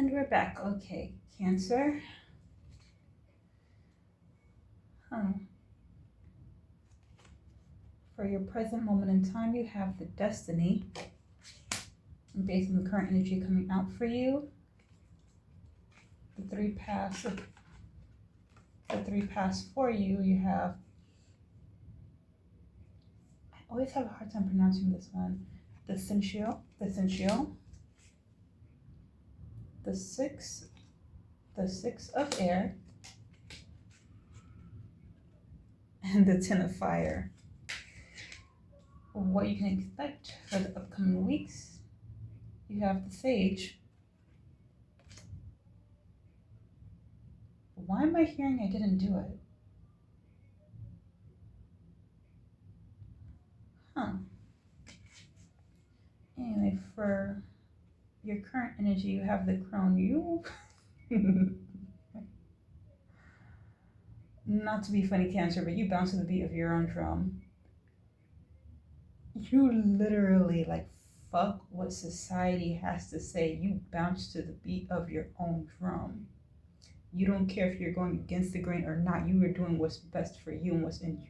And we're back. Okay, Cancer. For your present moment in time, you have the Destiny. And based on the current energy coming out for you, the three paths for you, you have, I always have a hard time pronouncing this one, the Sensual, the Six of Air, and the Ten of Fire. What you can expect for the upcoming weeks, you have the Sage. Why am I hearing I didn't do it? Anyway, for your current energy, you have the Crone. You, not to be funny, Cancer, but you bounce to the beat of your own drum. You literally, fuck what society has to say. You bounce to the beat of your own drum. You don't care if you're going against the grain or not. You are doing what's best for you and what's in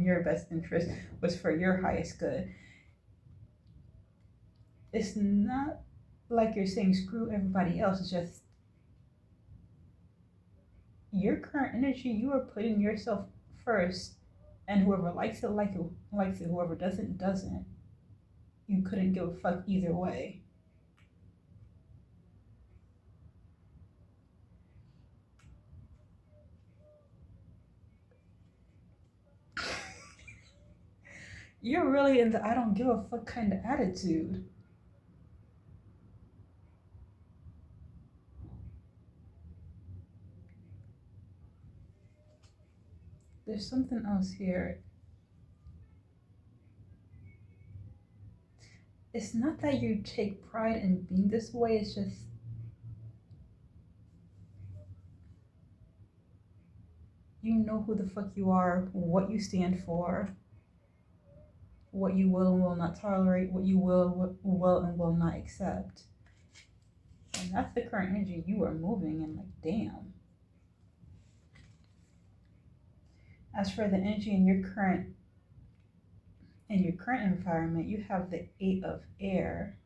your best interest, what's for your highest good. It's not like you're saying screw everybody else. It's just your current energy, you are putting yourself first, and whoever likes it, likes it. Whoever doesn't, doesn't. You couldn't give a fuck either way. You're really in the I don't give a fuck kind of attitude. There's something else here. It's not that you take pride in being this way, it's just you know who the fuck you are, what you stand for, what you will and will not tolerate, what you will and will not accept. And that's the current energy you are moving in, damn. As for the energy in your current environment, you have the Eight of Air.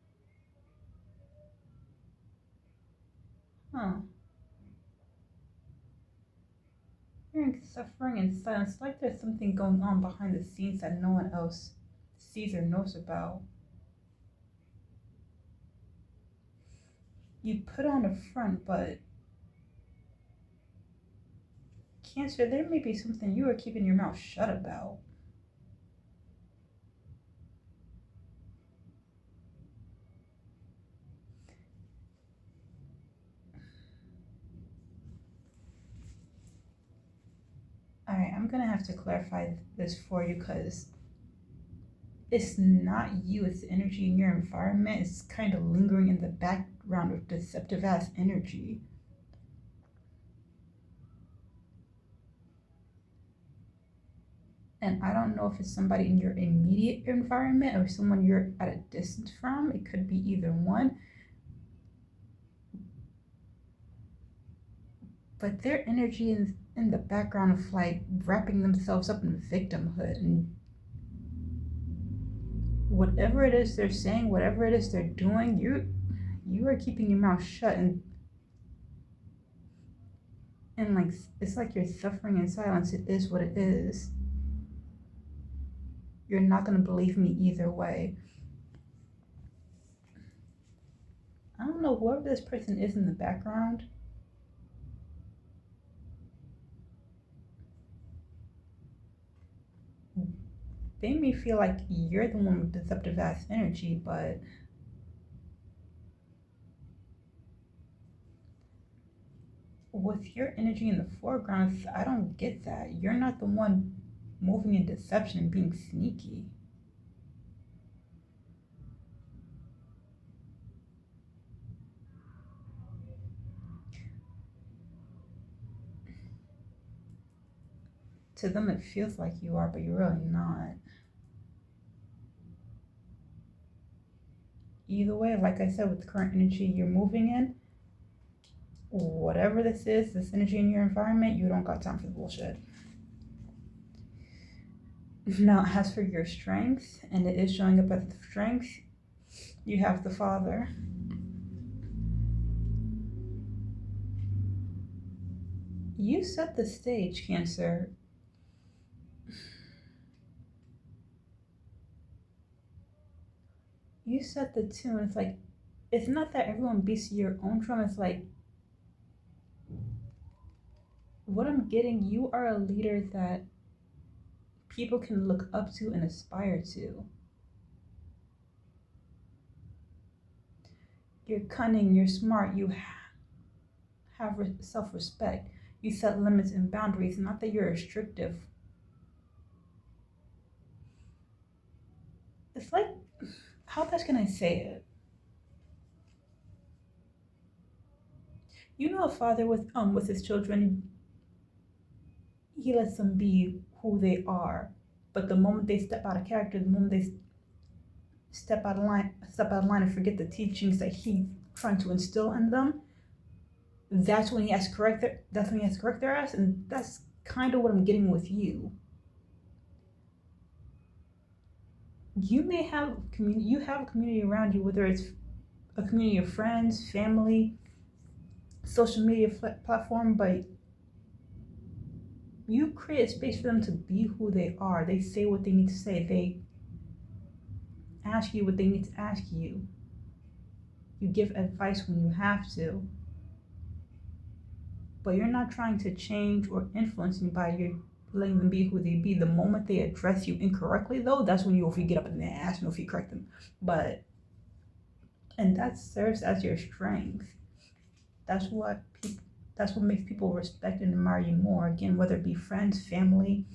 You're suffering in silence, like there's something going on behind the scenes that no one else sees or knows about. You put on a front, but Cancer, there may be something you are keeping your mouth shut about. Alright, I'm gonna have to clarify this for you because it's not you, it's the energy in your environment. It's kind of lingering in the background of deceptive ass energy. And I don't know if it's somebody in your immediate environment or someone you're at a distance from. It could be either one. But their energy is in the background of wrapping themselves up in victimhood, and whatever it is they're saying, whatever it is they're doing, you are keeping your mouth shut, and it's like you're suffering in silence. It is what it is. You're not gonna believe me either way. I don't know, whoever this person is in the background, they may feel like you're the one with deceptive ass energy, but with your energy in the foreground, I don't get that. You're not the one moving in deception and being sneaky. To them, it feels like you are, but you're really not. either way. Like I said, with the current energy you're moving in, whatever this is, this energy in your environment, you don't got time for the bullshit. Now, as for your strength, and it is showing up as the strength, you have the Father. You set the stage, Cancer. You set the tune. It's like, it's not that everyone beats your own drum. It's like, what I'm getting, you are a leader that people can look up to and aspire to. You're cunning, you're smart, you have self-respect. You set limits and boundaries, not that you're restrictive. It's like, how best can I say it? You know, a father with his children, he lets them be who they are. But the moment they step out of character, the moment they step out of line and forget the teachings that he's trying to instill in them, that's when he has to correct their ass, and that's kind of what I'm getting with you. You may have you have a community around you, whether it's a community of friends, family, social media platform, but you create a space for them to be who they are. They say what they need to say. They ask you what they need to ask you. You give advice when you have to. But you're not trying to change or influence anybody. You're letting them be who they be. The moment they address you incorrectly, though, that's when you get up and ask them if you correct them. And that serves as your strength. That's what makes people respect and admire you more. Again, whether it be friends, family,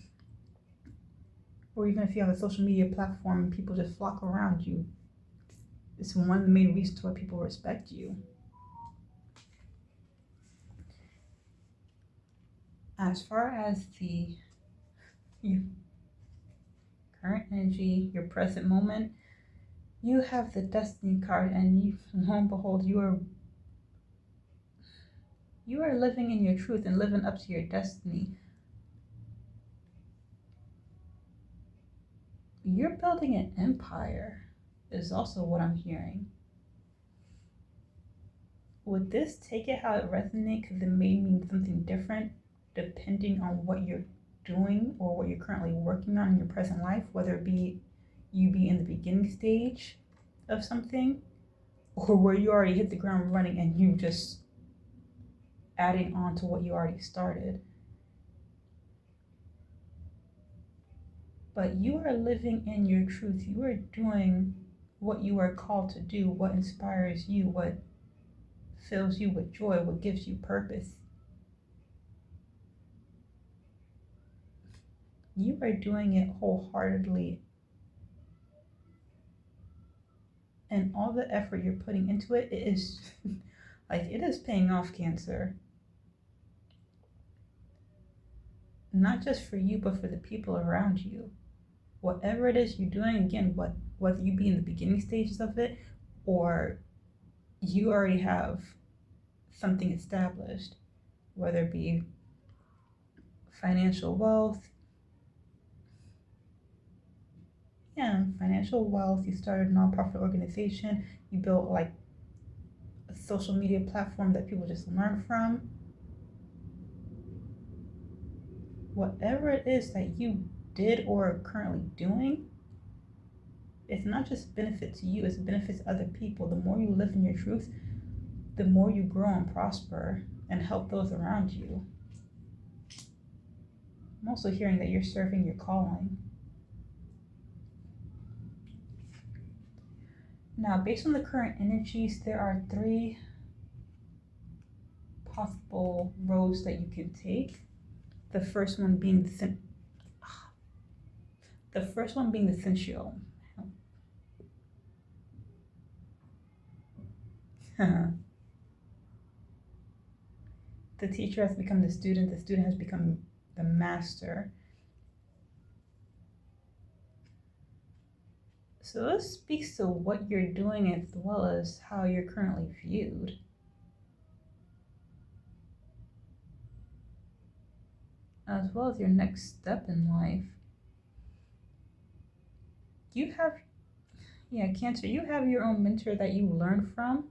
or even if you have a social media platform and people just flock around you. It's one of the main reasons why people respect you. As far as your current energy, your present moment, you have the Destiny card, and lo and behold, you are living in your truth and living up to your destiny. You're building an empire, is also what I'm hearing. With this, take it how it resonates, because it may mean something different depending on what you're doing or what you're currently working on in your present life, whether it be you be in the beginning stage of something, or where you already hit the ground running and you just adding on to what you already started. But you are living in your truth. You are doing what you are called to do, what inspires you, what fills you with joy, what gives you purpose. You are doing it wholeheartedly. And all the effort you're putting into it is it is paying off, Cancer. Not just for you, but for the people around you. Whatever it is you're doing, again, whether you be in the beginning stages of it or you already have something established, whether it be financial wealth, you started a nonprofit organization, you built like a social media platform that people just learn from. Whatever it is that you did or are currently doing, it's not just benefit to you, it's benefits other people. The more you live in your truth, the more you grow and prosper and help those around you. I'm also hearing that you're serving your calling. Now, based on the current energies, there are 3 possible roads that you can take. The first one being the sensual. The teacher has become the student has become the master. So this speaks to what you're doing as well as how you're currently viewed. As well as your next step in life. You have, Cancer, you have your own mentor that you learn from.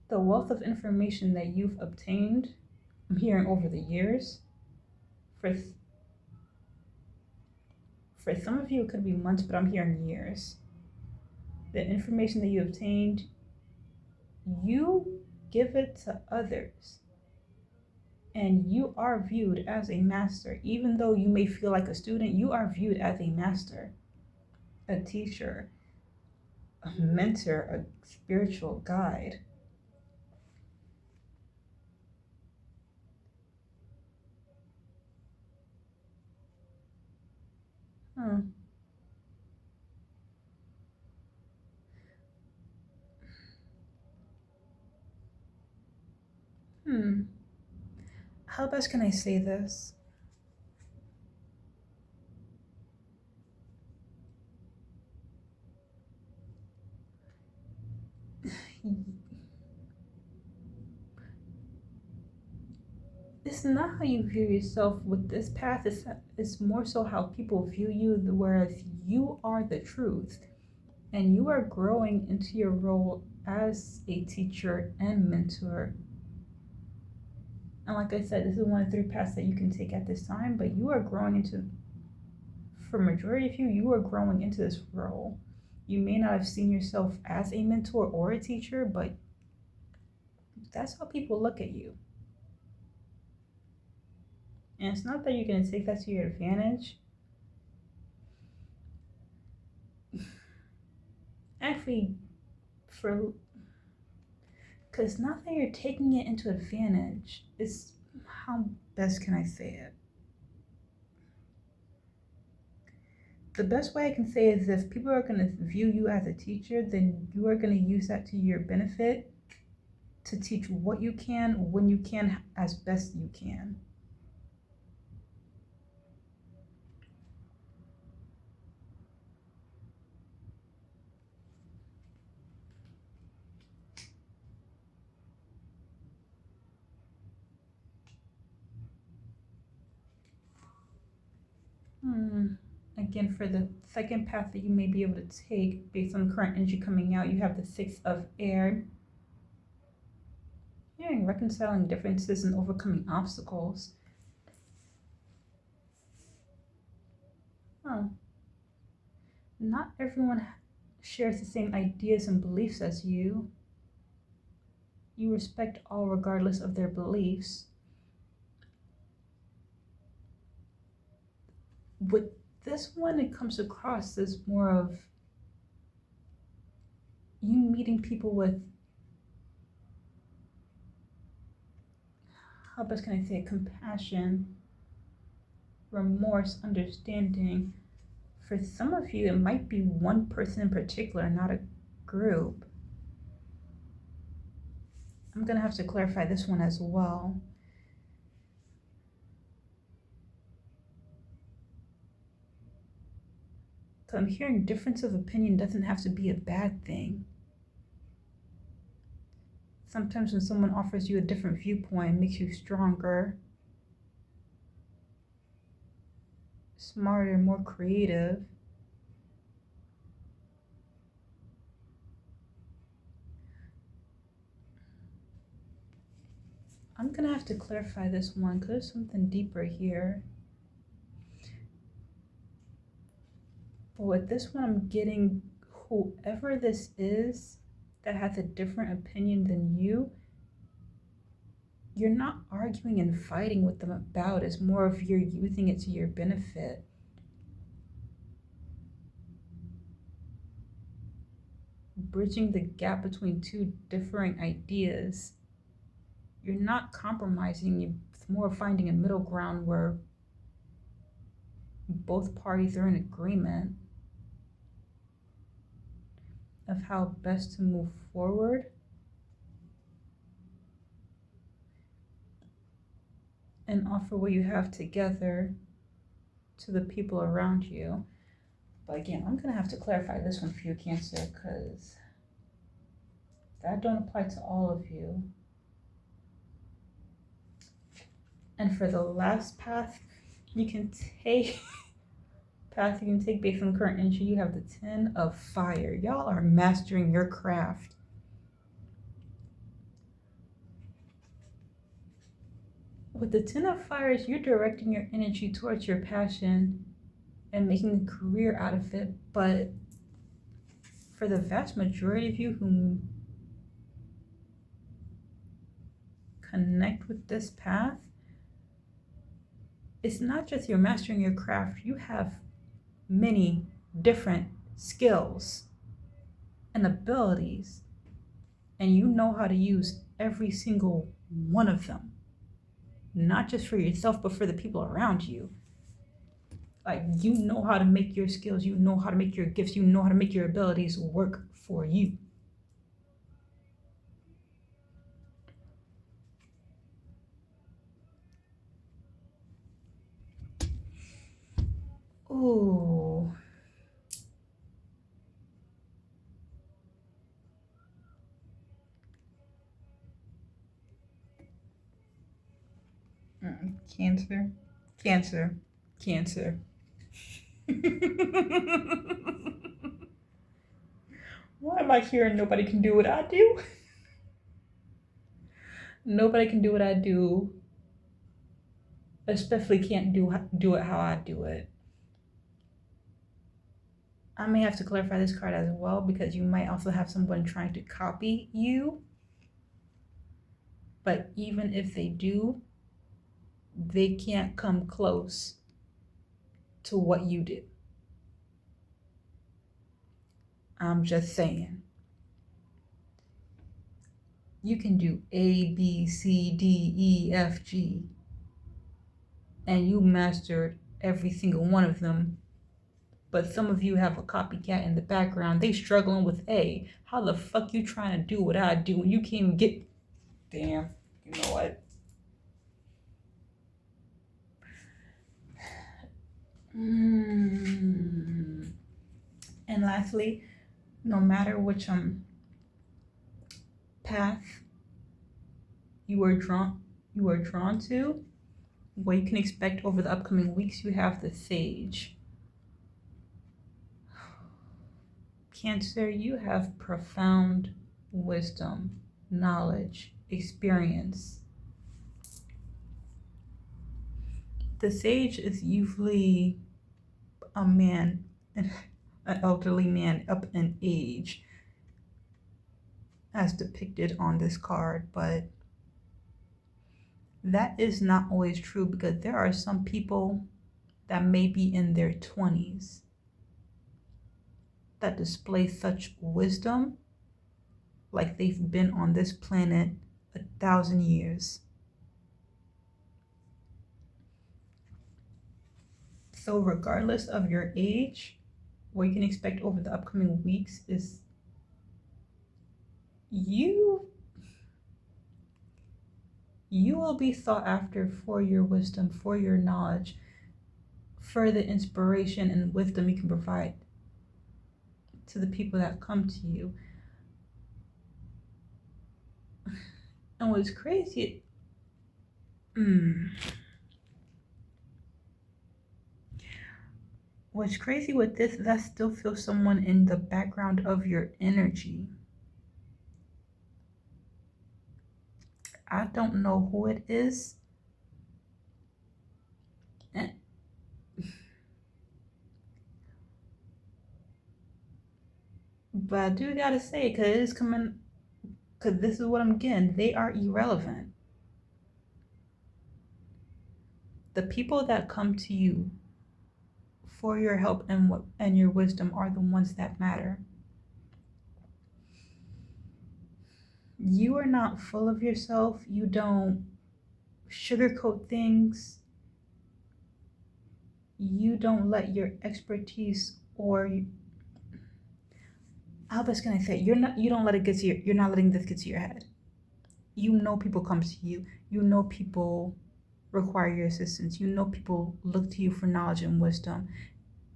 The wealth of information that you've obtained, I'm hearing over the years, for for some of you it could be months, but I'm hearing years. The information that you obtained, you give it to others. And you are viewed as a master. Even though you may feel like a student, you are viewed as a master, a teacher, a mentor, a spiritual guide. Huh. Hmm. How best can I say this? It's not how you view yourself with this path. It's more so how people view you, whereas you are the truth. And you are growing into your role as a teacher and mentor. And like I said, this is one of 3 paths that you can take at this time, but you are growing into, for majority of you, you are growing into this role. You may not have seen yourself as a mentor or a teacher, but that's how people look at you. And it's not that you're going to take that to your advantage. Actually, because not that you're taking it into advantage, it's, how best can I say it? The best way I can say is if people are going to view you as a teacher, then you are going to use that to your benefit to teach what you can, when you can, as best you can. Again, for the second path that you may be able to take based on current energy coming out, you have the 6 of Air. Hearing reconciling differences and overcoming obstacles. Huh. Not everyone shares the same ideas and beliefs as you. You respect all regardless of their beliefs. With this one, it comes across as more of you meeting people with, how best can I say it, compassion, remorse, understanding. For some of you, it might be one person in particular, not a group. I'm going to have to clarify this one as well. So I'm hearing difference of opinion doesn't have to be a bad thing. Sometimes when someone offers you a different viewpoint, it makes you stronger, smarter, more creative. I'm going to have to clarify this one because there's something deeper here. But with this one, I'm getting whoever this is that has a different opinion than you, you're not arguing and fighting with them about. It's more of you're using it to your benefit. Bridging the gap between two differing ideas. You're not compromising, it's more finding a middle ground where both parties are in agreement of how best to move forward and offer what you have together to the people around you. But again, I'm gonna have to clarify this one for you, Cancer, because that don't apply to all of you. And for the last path you can take based on the current energy, you have the 10 of Fire. Y'all are mastering your craft. With the 10 of Fires, you're directing your energy towards your passion and making a career out of it. But for the vast majority of you who connect with this path, it's not just you're mastering your craft, you have many different skills and abilities, and you know how to use every single one of them, not just for yourself but for the people around you. Like, you know how to make your skills, you know how to make your gifts, you know how to make your abilities work for you. Ooh. Cancer, Cancer, Cancer. Why am I hearing nobody can do what I do? Nobody can do what I do, especially can't do it how I do it. I may have to clarify this card as well, because you might also have someone trying to copy you. But even if they do, they can't come close to what you did. I'm just saying. You can do A, B, C, D, E, F, G, and you mastered every single one of them. But some of you have a copycat in the background. They struggling with A. How the fuck you trying to do what I do when you can't even get... Damn, you know what? And lastly, no matter which path you are drawn to, what you can expect over the upcoming weeks, you have the Sage. Cancer, you have profound wisdom, knowledge, experience. The Sage is usually a man, an elderly man up in age, as depicted on this card, but that is not always true, because there are some people that may be in their 20s that display such wisdom like they've been on this planet 1,000 years. So regardless of your age, what you can expect over the upcoming weeks is you will be sought after for your wisdom, for your knowledge, for the inspiration and wisdom you can provide to the people that come to you. And what's crazy, what's crazy with this, that still feels someone in the background of your energy. I don't know who it is. But I do gotta say, because it is coming, because this is what I'm getting, they are irrelevant. The people that come to you for your help and your wisdom are the ones that matter. You are not full of yourself. You don't sugarcoat things. You don't let your expertise how best can I say? You don't let it get to you're not letting this get to your head. You know people come to you. You know people require your assistance. You know people look to you for knowledge and wisdom.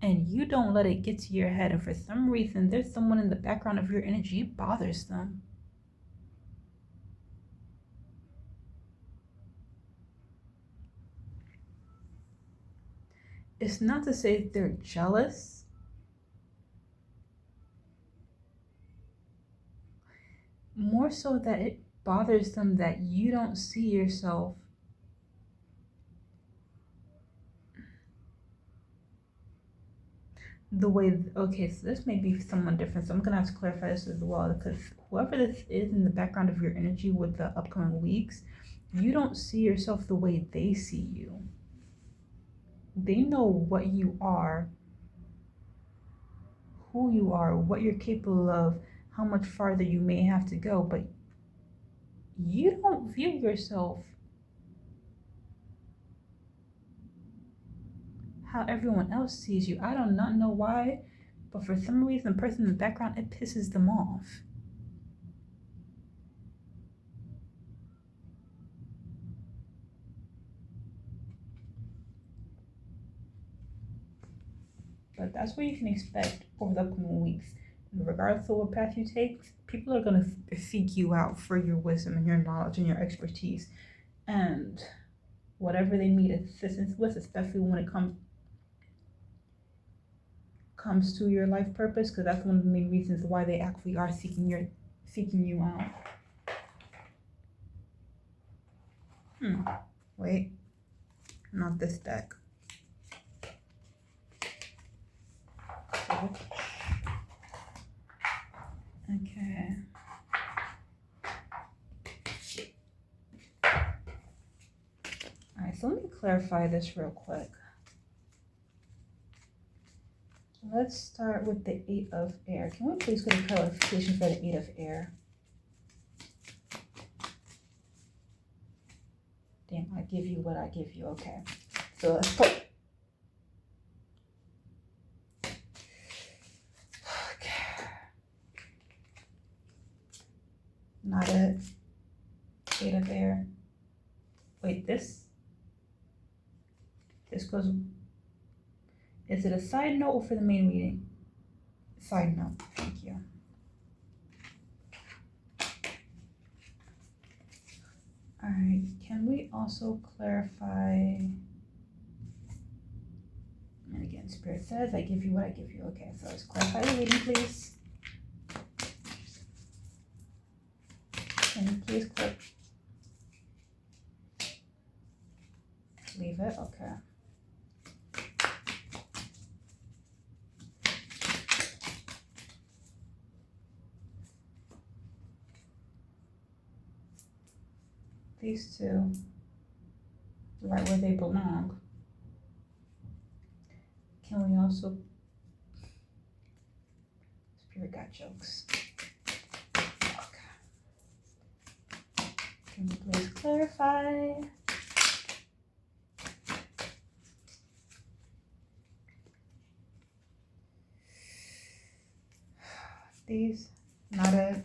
and you don't let it get to your head, and for some reason there's someone in the background of your energy, it bothers them. It's not to say they're jealous. More so that it bothers them that you don't see yourself the way, okay, so this may be someone different, so I'm gonna have to clarify this as well, because whoever this is in the background of your energy with the upcoming weeks, you don't see yourself the way they see you. They know what you are, who you are, what you're capable of, how much farther you may have to go, but you don't view yourself how everyone else sees you. I do not know why, but for some reason, the person in the background, it pisses them off. But that's what you can expect over the upcoming weeks. Regardless of what path you take, people are going to seek you out for your wisdom and your knowledge and your expertise. And whatever they need assistance with, especially when it comes to your life purpose, because that's one of the main reasons why they actually are seeking you out. Wait, not this deck. Okay. Alright, so let me clarify this real quick. Let's start with the 8 of Air. Can we please get a clarification for the 8 of Air? Damn, I give you what I give you. Okay. So let's put. Okay. Not it. 8 of Air. Wait, this goes. Is it a side note or for the main reading? Side note. Thank you. All right. Can we also clarify? And again, Spirit says, I give you what I give you. Okay, so let's clarify the reading, please. Can you please click? Leave it. Okay. These two, right where they belong. Can we also, Spirit got jokes. Okay. Can you please clarify? These, not it.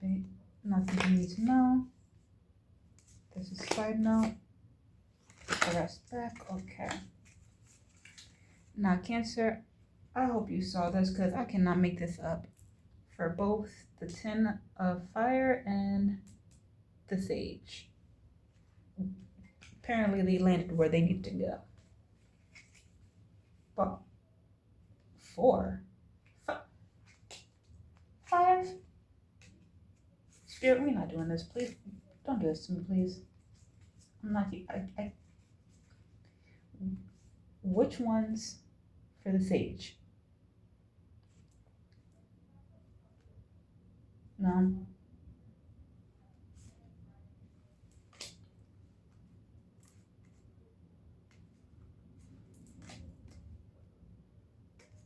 Wait, nothing you need to know. This is side note. The rest back. Okay. Now, Cancer, I hope you saw this because I cannot make this up. For both the 10 of Fire and the Sage. Apparently, they landed where they need to go. But 4, 5. Spirit, we're not doing this. Please, don't do this to me, please. I'm not. Which ones for the Sage? No.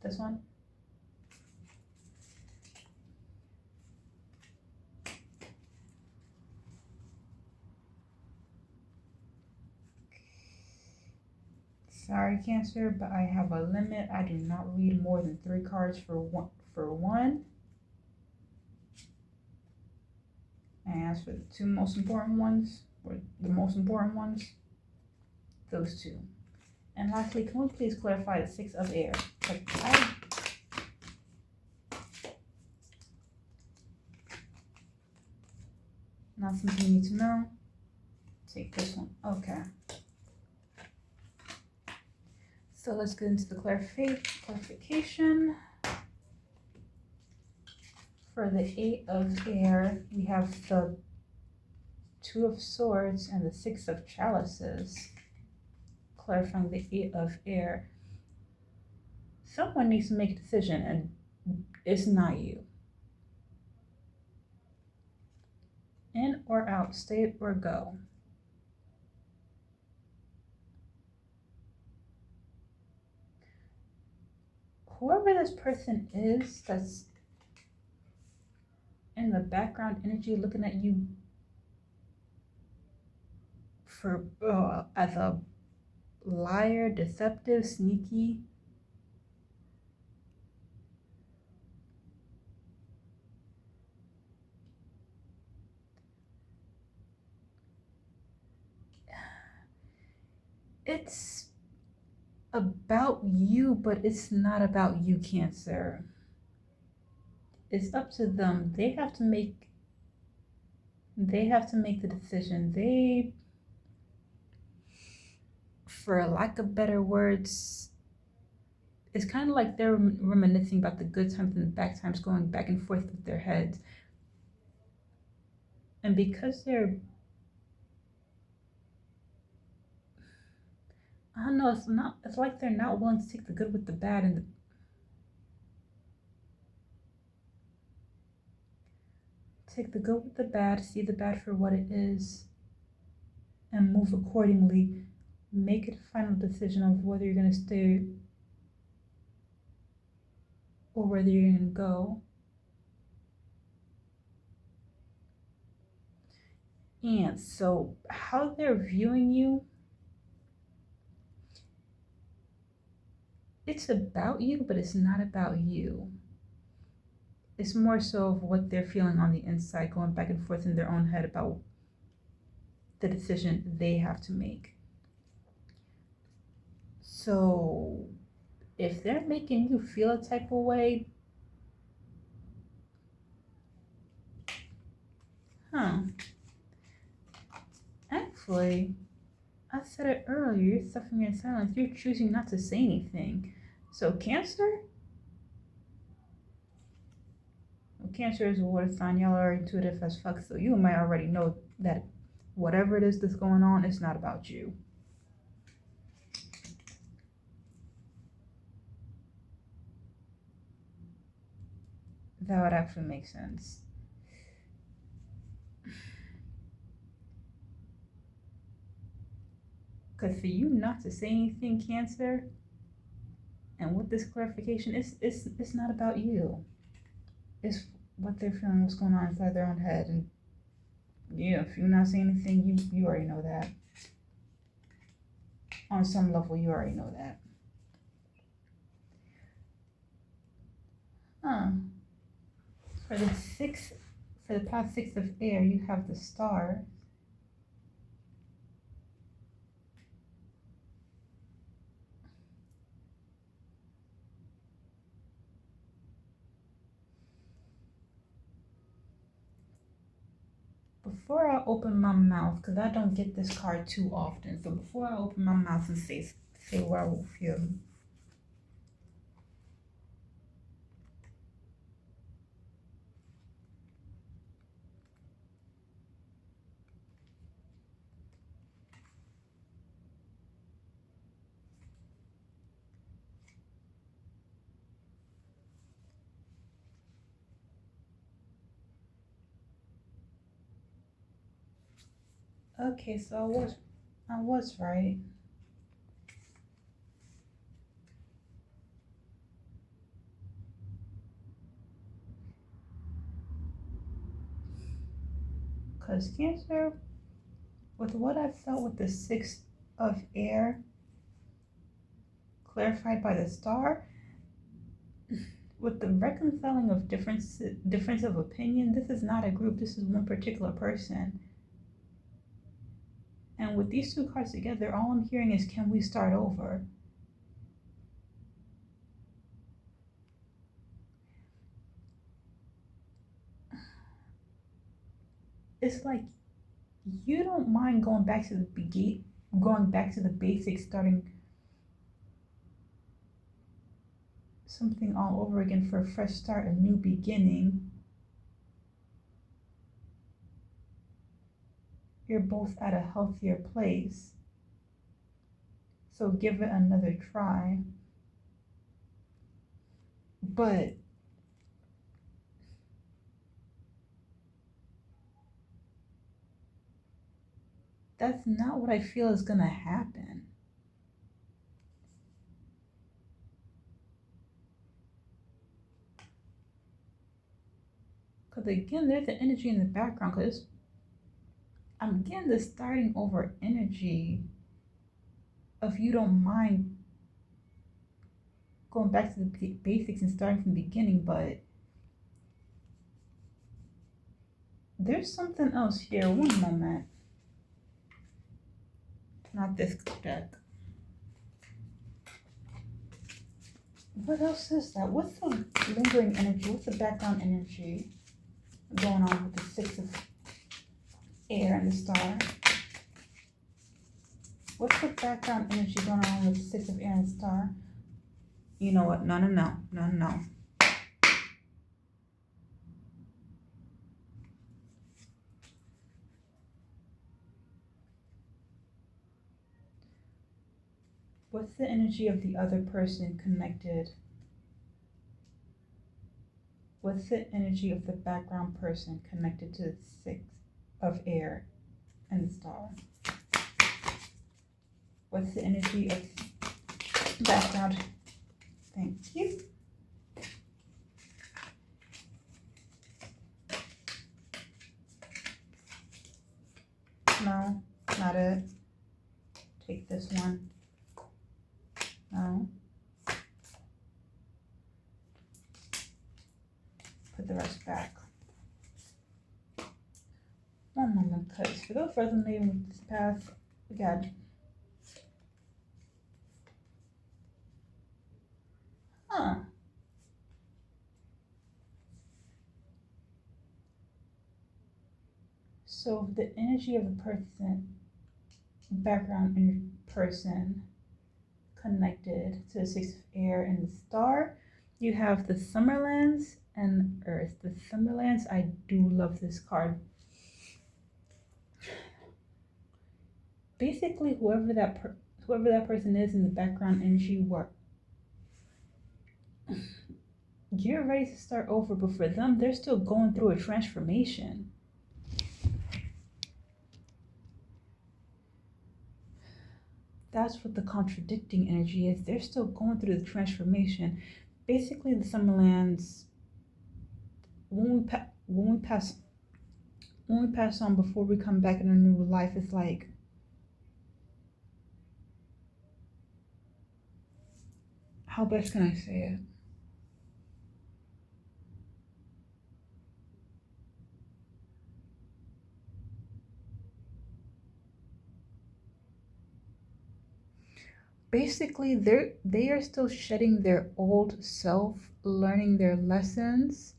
This one? Sorry, Cancer, but I have a limit. I do not read more than 3 cards for one. And as for the 2 most important ones, or the most important ones, those 2. And lastly, can we please clarify the 6 of air? Not something you need to know. Take this one. Okay. So let's get into the clarification. For the 8 of air, we have the 2 of swords and the 6 of chalices. Clarifying the 8 of air. Someone needs to make a decision, and it's not you. In or out, stay or go. Whoever this person is that's in the background energy looking at you for as a liar, deceptive, sneaky, it's about you, but it's not about you, Cancer. It's up to them. They have to make the decision. They, for lack of better words, it's kind of like they're reminiscing about the good times and the bad times, going back and forth with their heads. And because they're, I don't know, it's like they're not willing to take the good with the bad and take the good with the bad, see the bad for what it is, and move accordingly. Make a final decision of whether you're going to stay or whether you're going to go. And so, how they're viewing you, it's about you, but it's not about you. It's more so of what they're feeling on the inside, going back and forth in their own head about the decision they have to make. So, if they're making you feel a type of way, actually, I said it earlier, you're suffering in silence. You're choosing not to say anything. So, Cancer? Well, Cancer is a water sign. Y'all are intuitive as fuck, so you might already know that whatever it is that's going on, it's not about you. That would actually make sense. Because for you not to say anything, Cancer, and with this clarification, it's not about you. It's what they're feeling, what's going on inside their own head. And yeah, if you're not saying anything, you already know that. On some level, you already know that. For the past 6 of air, you have the Star. Before I open my mouth, because I don't get this card too often, so before I open my mouth and say what I will feel. Okay, so I was right. Because Cancer, with what I felt with the 6 of air, clarified by the Star, with the reconciling of difference of opinion, this is not a group, this is one particular person. And with these two cards together, all I'm hearing is, can we start over? It's like you don't mind going back to the basics, starting something all over again for a fresh start, a new beginning. You're both at a healthier place. So give it another try. But that's not what I feel is gonna happen. Because again, there's the energy in the background. Because I'm getting the starting over energy of you don't mind going back to the basics and starting from the beginning, but there's something else here. One moment. Not this deck. What else is that? What's the lingering energy? What's the background energy going on with the Six of Air and the Star? What's the background energy going on with the Six of Air and the Star? You know what? No. What's the energy of the other person connected? What's the energy of the background person connected to the Six of Air and the Star? What's the energy of background? Thank you. No, not it. Take this one. No. Put the rest back. One moment, because for those resonating with this path, we got So the energy of the person, background in person connected to the Six of Air and the Star, you have the Summerlands and Earth. The Summerlands, I do love this card. Basically, whoever that person is in the background energy, work. You're ready to start over, but for them, they're still going through a transformation. That's what the contradicting energy is. They're still going through the transformation. Basically, the Summerlands, when we pass on before we come back in a new life, it's like, how best can I say it? Basically, they are still shedding their old self, learning their lessons.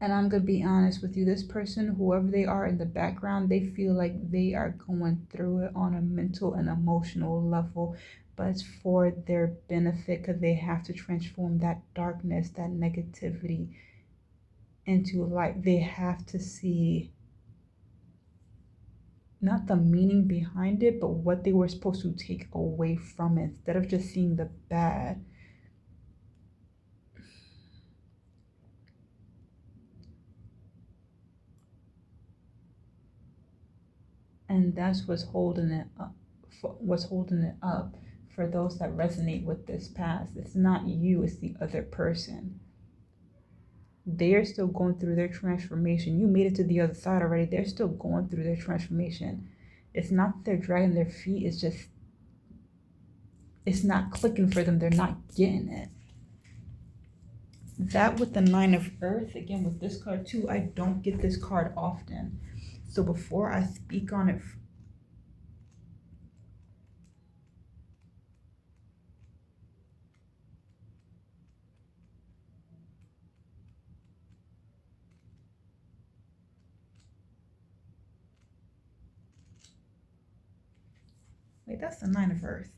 And I'm going to be honest with you, this person, whoever they are in the background, they feel like they are going through it on a mental and emotional level, but it's for their benefit because they have to transform that darkness, that negativity into light. They have to see not the meaning behind it, but what they were supposed to take away from it instead of just seeing the bad. And that's what's holding it up. For those that resonate with this past. It's not you, it's the other person. They're still going through their transformation. You made it to the other side already. They're still going through their transformation. It's not that they're dragging their feet, it's just, it's not clicking for them. They're not getting it. That with the Nine of Earth, again with this card too, I don't get this card often. So before I speak on it, wait, that's the Nine of Earth.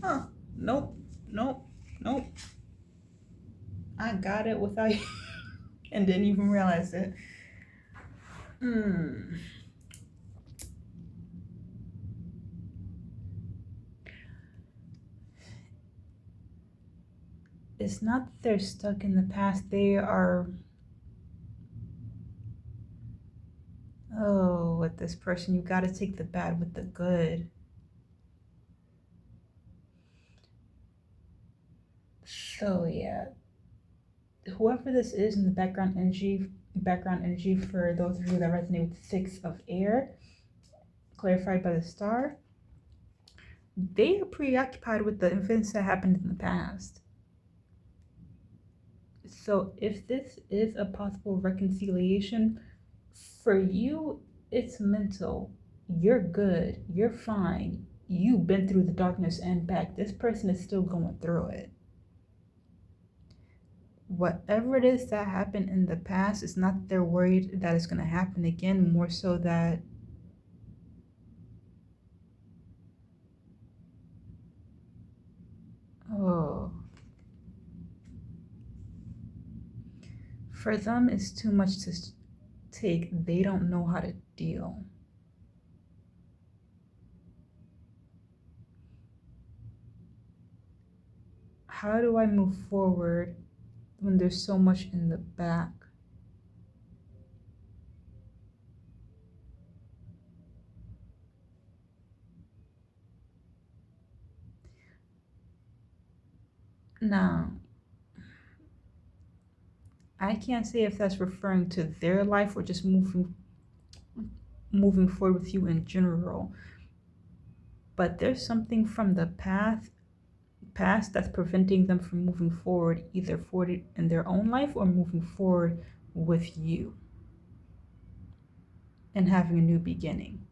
Huh, nope, nope, nope. I got it without and didn't even realize it. It's not that they're stuck in the past. They are, oh, with this person, you got to take the bad with the good. So yeah, whoever this is in the background energy for those of you that resonate with 6 of air, clarified by the star, they are preoccupied with the events that happened in the past. So if this is a possible reconciliation for you, it's mental. You're good. You're fine. You've been through the darkness and back. This person is still going through it. Whatever it is that happened in the past, it's not that they're worried that it's going to happen again, more so that oh, for them it's too much to take. They don't know how to deal. How do I move forward when there's so much in the back? Now, I can't say if that's referring to their life or just moving forward with you in general. But there's something from the past that's preventing them from moving forward, either forward in their own life or moving forward with you and having a new beginning.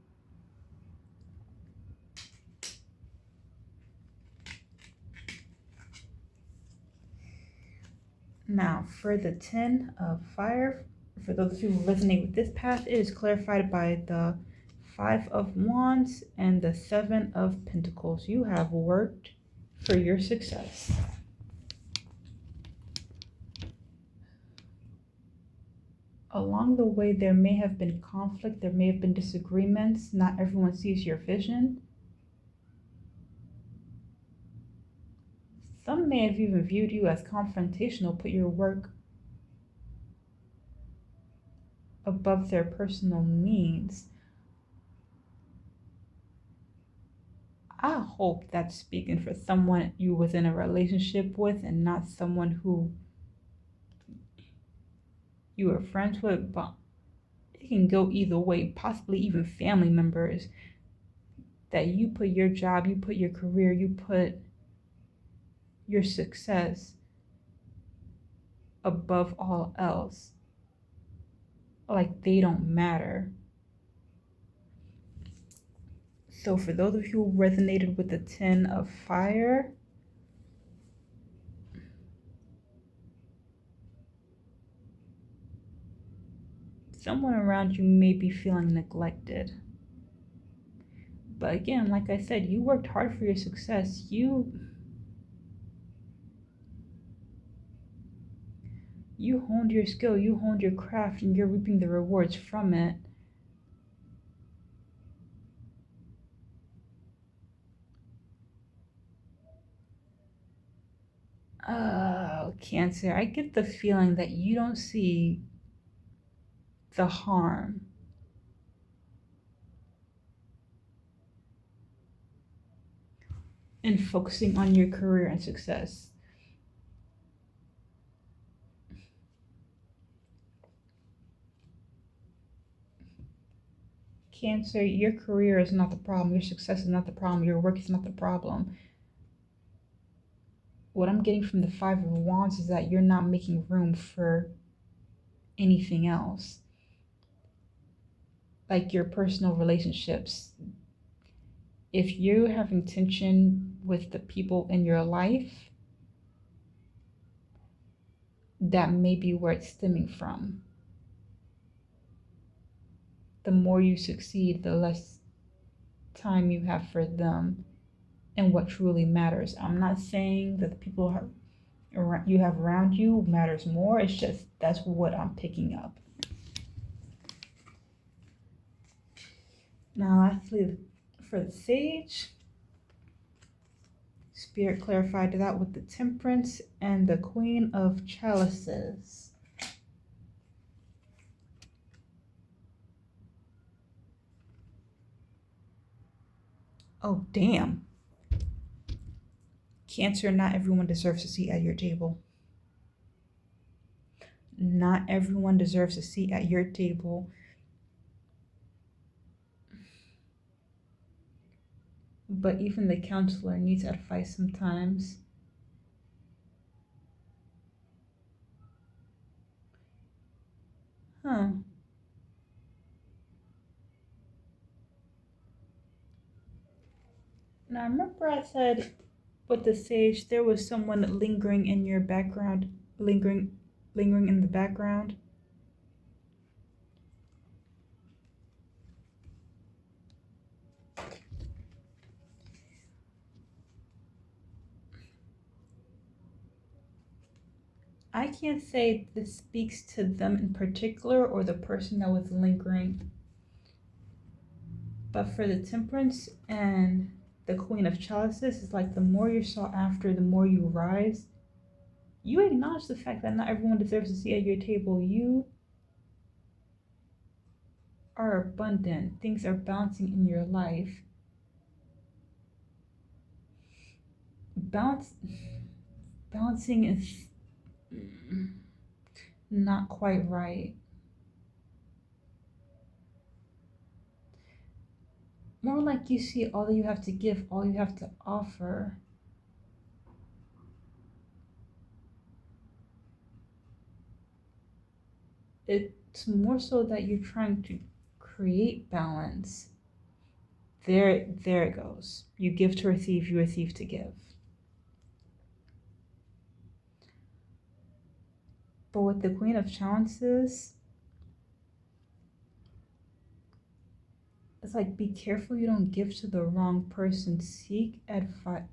Now, for the 10 of fire, for those of you who resonate with this path, it is clarified by the 5 of wands and the 7 of pentacles. You have worked for your success. Along the way, there may have been conflict, there may have been disagreements. Not everyone sees your vision. Some may have even viewed you as confrontational, put your work above their personal needs. I hope that's speaking for someone you was in a relationship with and not someone who you were friends with, but it can go either way, possibly even family members, that you put your job, you put your career, you put your success above all else. Like they don't matter. So for those of you who resonated with the 10 of fire, someone around you may be feeling neglected. But again, like I said, you worked hard for your success. You honed your skill, you honed your craft, and you're reaping the rewards from it. Oh, Cancer, I get the feeling that you don't see the harm. and focusing on your career and success. Cancer, your career is not the problem. Your success is not the problem. Your work is not the problem. What I'm getting from the Five of Wands is that you're not making room for anything else. Like your personal relationships. If you have tension with the people in your life, that may be where it's stemming from. The more you succeed, the less time you have for them and what truly matters. I'm not saying that the people you have around you matters more. It's just that's what I'm picking up. Now, lastly, for the Sage, Spirit clarified that with the Temperance and the Queen of Chalices. Oh, damn. Cancer, not everyone deserves a seat at your table. Not everyone deserves a seat at your table. But even the counselor needs advice sometimes. Huh. Now, remember I said with the Sage, there was someone lingering in your background, lingering in the background. I can't say this speaks to them in particular or the person that was lingering. But for the Temperance and the Queen of Chalices, it's like the more you're sought after, the more you rise. You acknowledge the fact that not everyone deserves a seat at your table. You are abundant. Things are balancing in your life. Balancing is not quite right. More like you see all that you have to give, all you have to offer. It's more so that you're trying to create balance. There it goes. You give to receive, you receive to give. But with the Queen of Chalices, it's like be careful you don't give to the wrong person. Seek advice.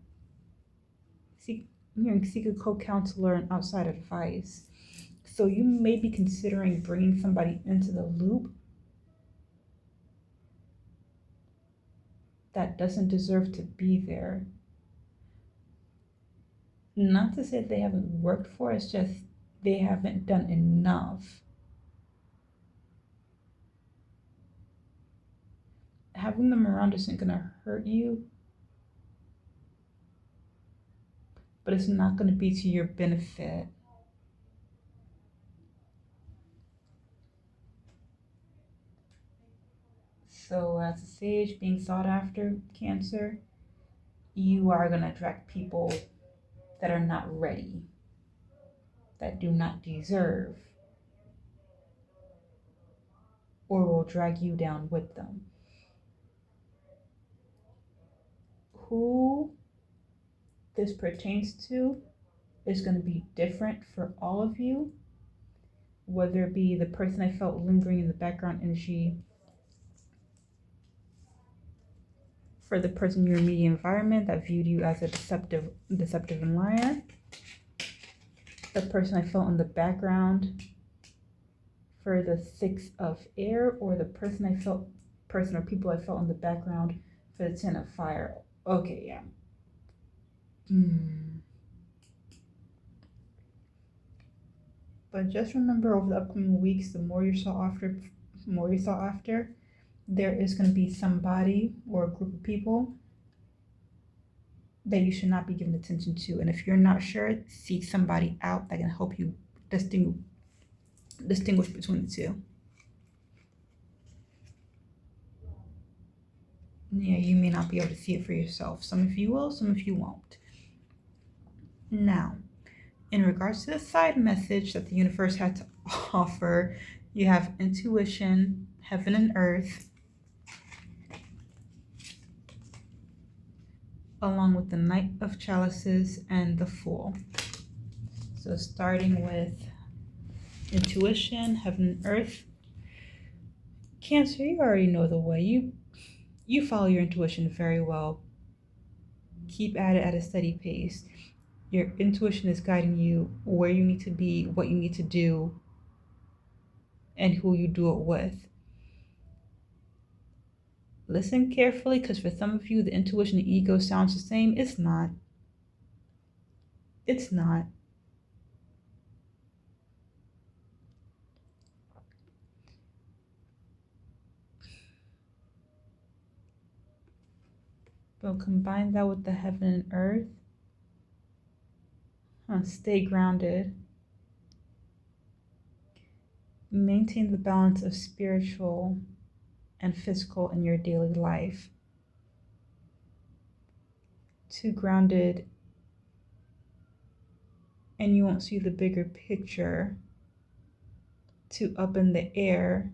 Seek a co-counselor and outside advice. So you may be considering bringing somebody into the loop that doesn't deserve to be there. Not to say they haven't worked for it, it's just they haven't done enough. Having them around isn't going to hurt you, but it's not going to be to your benefit. So as a Sage being sought after, Cancer, you are going to attract people that are not ready, that do not deserve, or will drag you down with them. Who this pertains to is going to be different for all of you, whether it be the person I felt lingering in the background energy, for the person in your immediate environment that viewed you as a deceptive and liar, the person I felt in the background for the Six of Air, or the person or people I felt in the background for the Ten of Fire. Okay, yeah. But just remember, over the upcoming weeks, the more you're sought after, there is going to be somebody or a group of people that you should not be giving attention to. And if you're not sure, seek somebody out that can help you distinguish between the two. Yeah, you may not be able to see it for yourself. Some of you will, some of you won't. Now, in regards to the side message that the universe had to offer, you have intuition, heaven and earth, along with the Knight of Chalices and the Fool. So starting with intuition, heaven and earth. Cancer, you already know the way. You follow your intuition very well. Keep at it at a steady pace. Your intuition is guiding you where you need to be, what you need to do, and who you do it with. Listen carefully, because for some of you, the intuition and ego sounds the same. It's not. It's not. But combine that with the heaven and earth. Stay grounded. Maintain the balance of spiritual and physical in your daily life. Too grounded and you won't see the bigger picture. Too up in the air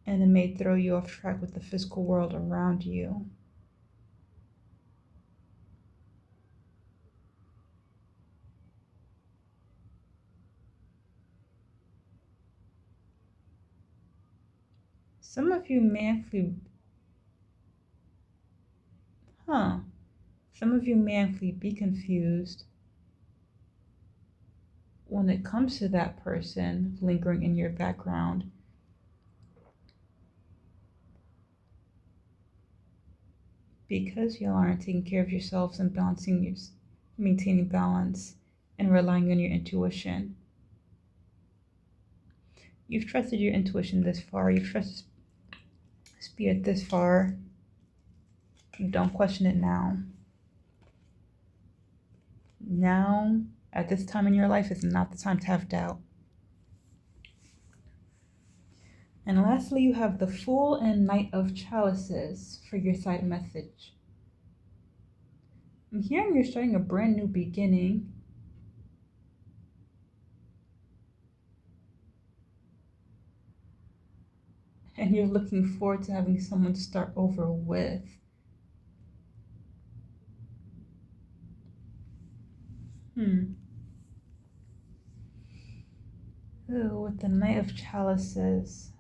and it may throw you off track with the physical world around you. Some of you may actually be confused when it comes to that person lingering in your background. Because y'all aren't taking care of yourselves and maintaining balance and relying on your intuition. You've trusted your intuition this far. You've trusted spirit this far. Don't question it now. Now, at this time in your life, is not the time to have doubt. And lastly, you have the Fool and Knight of Chalices for your side message. I'm hearing you're starting a brand new beginning. And you're looking forward to having someone to start over with. Ooh, with the Knight of Chalices.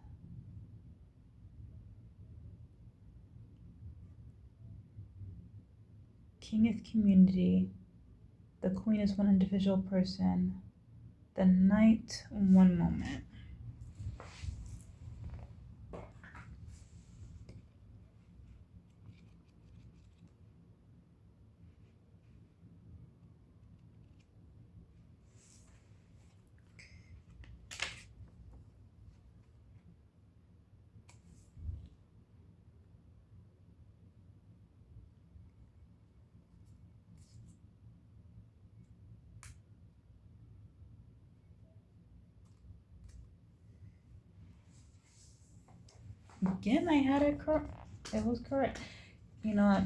King is community. The Queen is one individual person. The Knight, one moment. Again, I had it correct. It was correct. You know what?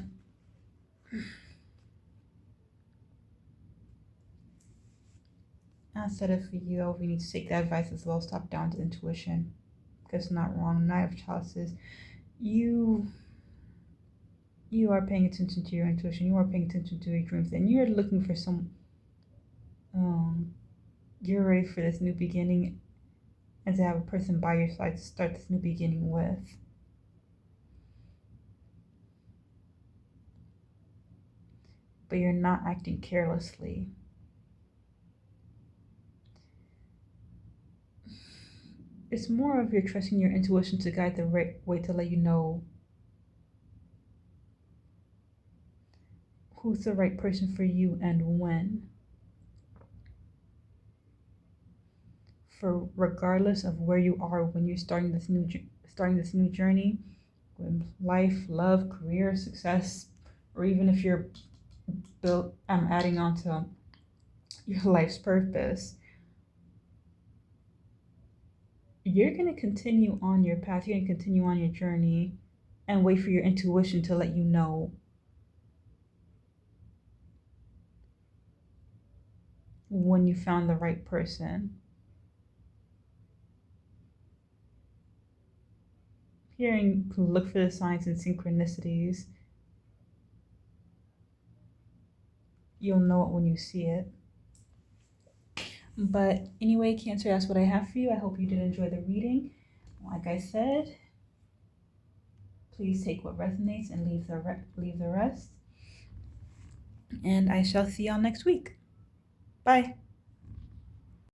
I said it for you. We need to take that advice as well. Stop down to intuition. Because it's not wrong. Knight of Chalices. You are paying attention to your intuition. You are paying attention to your dreams. And you're looking for some... you're ready for this new beginning. And to have a person by your side to start this new beginning with. But you're not acting carelessly. It's more of you're trusting your intuition to guide the right way to let you know who's the right person for you and when. For regardless of where you are when you're starting this new journey, with life, love, career, success, or even if you're built, I'm adding on to your life's purpose, you're going to continue on your path. You're going to continue on your journey and wait for your intuition to let you know when you found the right person. Hearing, look for the signs and synchronicities. You'll know it when you see it. But anyway, Cancer, that's what I have for you. I hope you did enjoy the reading. Like I said, please take what resonates and leave the rest. And I shall see y'all next week. Bye.